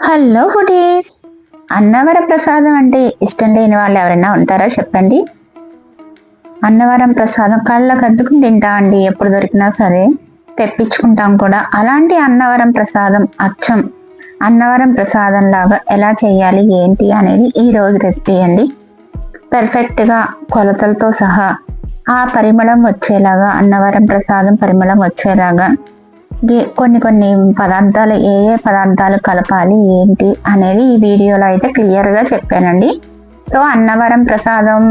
Hello foodies. Annavaram ప్రసాదం అంటే ఇష్టం లేని వాళ్ళు ఎవరైనా ఉంటారా చెప్పండి. అన్నవరం ప్రసాదం కళ్ళకు అద్దుకుని తింటా అండి, ఎప్పుడు దొరికినా సరే తెప్పించుకుంటాం కూడా. అలాంటి అన్నవరం ప్రసాదం అచ్చం అన్నవరం ప్రసాదం లాగా ఎలా చేయాలి ఏంటి అనేది ఈ రోజు రెసిపీ అండి. పర్ఫెక్ట్ గా కొలతలతో సహా ఆ పరిమళం వచ్చేలాగా, అన్నవరం ప్రసాదం పరిమళం వచ్చేలాగా కొన్ని పదార్థాలు, ఏ పదార్థాలు కలపాలి ఏంటి అనేది ఈ వీడియోలో అయితే క్లియర్గా చెప్పానండి. సో అన్నవరం ప్రసాదం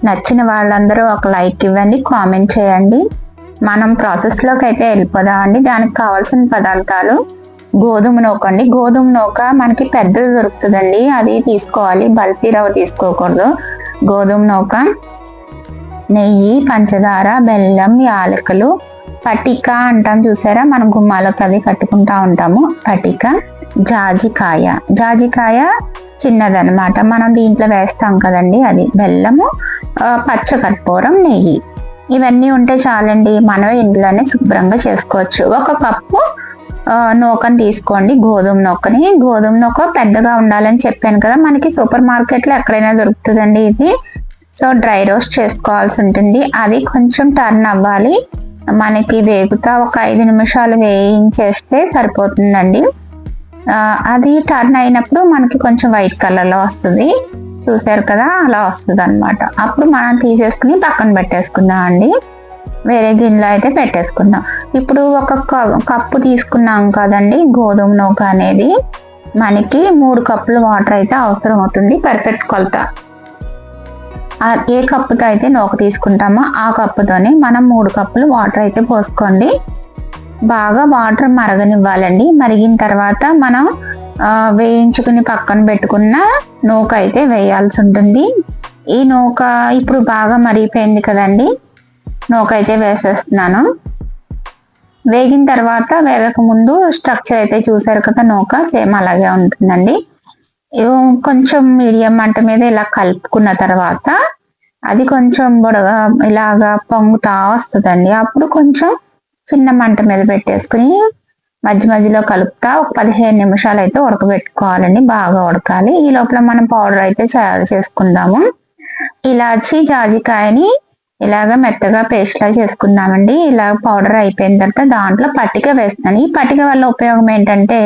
నచ్చిన వాళ్ళందరూ ఒక లైక్ ఇవ్వండి, కామెంట్ చేయండి. మనం ప్రాసెస్లోకి అయితే వెళ్ళిపోదామండి. దానికి కావాల్సిన పదార్థాలు: గోధుమ నూక అండి. గోధుమ నూక మనకి పెద్దది దొరుకుతుందండి, అది తీసుకోవాలి, బల్సీ రవ్వ తీసుకోకూడదు. గోధుమ నూక, నెయ్యి, పంచదార, బెల్లం, యాలకులు, పటిక అంటాం చూసారా, మనం గుమ్మాలకు అది కట్టుకుంటా ఉంటాము. పటిక, జాజికాయ. జాజికాయ చిన్నదనమాట, మనం దీంట్లో వేస్తాం కదండి, అది. బెల్లము, పచ్చకర్పూరం, నెయ్యి. ఇవన్నీ ఉంటే చాలండి, మనం ఇంట్లోనే శుభ్రంగా చేసుకోవచ్చు. ఒక కప్పు నూకని తీసుకోండి, గోధుమ నూకని. గోధుమ నూక పెద్దగా ఉండాలని చెప్పాను కదా, మనకి సూపర్ మార్కెట్లో ఎక్కడైనా దొరుకుతుందండి ఇది. సో డ్రై రోస్ట్ చేసుకోవాల్సి ఉంటుంది. అది కొంచెం టర్న్ అవ్వాలి, మనకి వేగుతా ఒక 5 నిమిషాలు వేయించేస్తే సరిపోతుందండి. అది టర్న్ అయినప్పుడు మనకి కొంచెం వైట్ కలర్లో వస్తుంది, చూసారు కదా, అలా వస్తుంది అనమాట. అప్పుడు మనం తీసేసుకుని పక్కన పెట్టేసుకుందాం అండి, వేరే గిన్నెలో అయితే పెట్టేసుకుందాం. ఇప్పుడు ఒక కప్పు తీసుకున్నాం కదండి గోధుమ నూక అనేది, మనకి 3 కప్పులు వాటర్ అయితే అవసరం అవుతుంది. పర్ఫెక్ట్ కొలత. ఏ కప్పుతో అయితే నూక తీసుకుంటామో ఆ కప్పుతోనే మనం 3 కప్పులు వాటర్ అయితే పోసుకోండి. బాగా వాటర్ మరగనివ్వాలండి. మరిగిన తర్వాత మనం వేయించుకుని పక్కన పెట్టుకున్న నూక అయితే వేయాల్సి ఉంటుంది. ఈ నూక ఇప్పుడు బాగా మరిగిపోయింది కదండి, నూక అయితే వేసేస్తున్నాను. వేగిన తర్వాత, వేగక ముందు స్ట్రక్చర్ అయితే చూసారు కదా, నూక సేమ్ అలాగే ఉంటుందండి. కొంచెం మీడియం మంట మీద ఇలా కలుపుకున్న తర్వాత అది కొంచెం బుడగా ఇలాగా పొంగుతా వస్తుందండి. అప్పుడు కొంచెం చిన్న మంట మీద పెట్టేసుకుని మధ్య మధ్యలో కలుపుతా ఒక 15 నిమిషాలు అయితే ఉడకబెట్టుకోవాలండి, బాగా ఉడకాలి. ఈ లోపల మనం పౌడర్ అయితే తయారు చేసుకుందాము. ఇలాచి, జాజికాయని ఇలాగ మెత్తగా పేస్ట్ లా చేసుకుందామండి. ఇలా పౌడర్ అయిపోయిన తర్వాత దాంట్లో పట్టిక వేస్తున్నాను. ఈ పట్టిక వల్ల ఉపయోగం ఏంటంటే,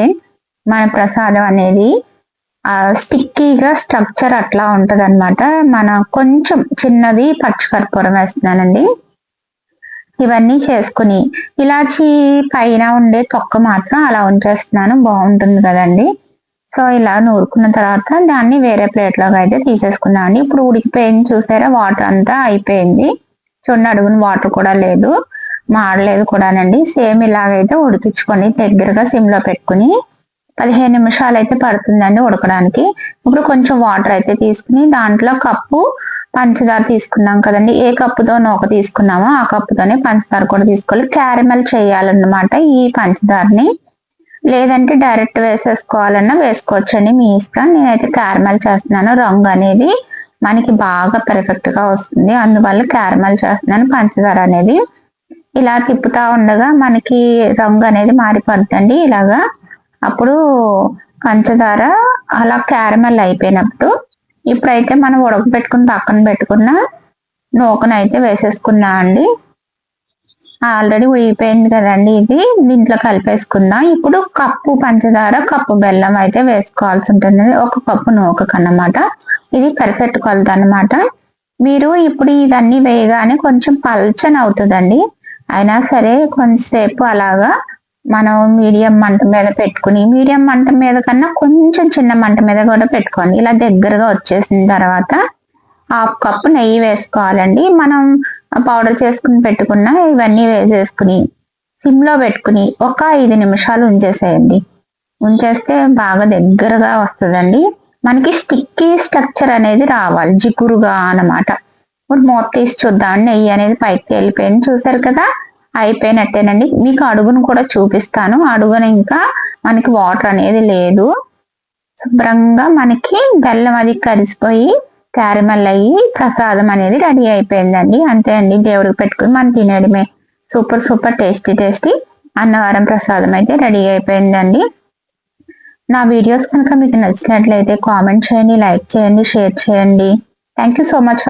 మన ప్రసాదం అనేది స్టిక్కీగా స్ట్రక్చర్ అట్లా ఉంటది అనమాట. మన కొంచెం చిన్నది పచ్చికర్పూరం వేస్తున్నానండి. ఇవన్నీ చేసుకుని ఇలాచి పైన ఉండే తొక్క మాత్రం అలా ఉంచేస్తున్నాను, బాగుంటుంది కదండి. సో ఇలా నూరుకున్న తర్వాత దాన్ని వేరే ప్లేట్లోకి అయితే తీసేసుకుందామండి. ఇప్పుడు ఉడికిపోయింది చూసారా, వాటర్ అంతా అయిపోయింది. చూడండి, అడుగున వాటర్ కూడా లేదు, మాడలేదు కూడానండి. సేమ్ ఇలాగైతే ఉడికించుకొని దగ్గరగా సిమ్లో పెట్టుకుని 15 నిమిషాలు అయితే పడుతుందండి ఉడకడానికి. ఇప్పుడు కొంచెం వాటర్ అయితే తీసుకుని దాంట్లో కప్పు పంచదార తీసుకున్నాం కదండి, ఏ కప్పుతో నూక తీసుకున్నామో ఆ కప్పుతోనే పంచదార కూడా తీసుకోవాలి. క్యారమెల్ చేయాలన్నమాట ఈ పంచదారని, లేదంటే డైరెక్ట్ వేసేసుకోవాలన్నా వేసుకోవచ్చండి, మీ ఇష్టం. నేనైతే క్యారమెల్ చేస్తున్నాను, రంగు అనేది మనకి బాగా పర్ఫెక్ట్ గా వస్తుంది, అందువల్ల క్యారమెల్ చేస్తున్నాను. పంచదార అనేది ఇలా తిప్పుతా ఉండగా మనకి రంగు అనేది మారిపోద్దండి ఇలాగా. అప్పుడు పంచదార అలా క్యారమెల్ అయిపోయినప్పుడు ఇప్పుడైతే మనం ఉడకబెట్టుకుని పక్కన పెట్టుకున్న నూకను అయితే వేసేసుకున్నా అండి. ఆల్రెడీ ఉడికిపోయింది కదండి, ఇది దీంట్లో కలిపేసుకుందాం. ఇప్పుడు కప్పు పంచదార, కప్పు బెల్లం అయితే వేసుకోవాల్సి ఉంటుంది, ఒక కప్పు నూకకన్నమాట. ఇది పర్ఫెక్ట్ కొలత అనమాట. మీరు ఇప్పుడు ఇదన్నీ వేయగానే కొంచెం పల్చని అవుతుందండి, అయినా సరే కొంచెంసేపు అలాగా మనం మీడియం మంట మీద పెట్టుకుని, మీడియం మంట మీద కన్నా కొంచెం చిన్న మంట మీద కూడా పెట్టుకోండి. ఇలా దగ్గరగా వచ్చేసిన తర్వాత 1/2 కప్పు నెయ్యి వేసుకోవాలండి. మనం పౌడర్ చేసుకుని పెట్టుకున్న ఇవన్నీ వేసేసుకుని సిమ్లో పెట్టుకుని ఒక 5 నిమిషాలు ఉంచేసేయండి. ఉంచేస్తే బాగా దగ్గరగా వస్తుందండి, మనకి స్టిక్కీ స్ట్రక్చర్ అనేది రావాలి, జిగురుగా అన్నమాట. ఇప్పుడు మూత తీసి చూద్దాం. నెయ్యి అనేది పైకి వెళ్ళిపోయింది చూసారు కదా, అయిపోయినట్టేనండి. మీకు అడుగును కూడా చూపిస్తాను. అడుగున ఇంకా మనకి వాటర్ అనేది లేదు, శుభ్రంగా మనకి బెల్లం అది కరిసిపోయి క్యారమెల్ అయ్యి ప్రసాదం అనేది రెడీ అయిపోయిందండి. అంతే అండి, దేవుడికి పెట్టుకుని మనం తినేయడమే. Super super tasty tasty Annavaram ప్రసాదం అయితే రెడీ అయిపోయిందండి. నా వీడియోస్ కనుక మీకు నచ్చినట్లయితే కామెంట్ చేయండి, లైక్ చేయండి, షేర్ చేయండి. Thank you so much.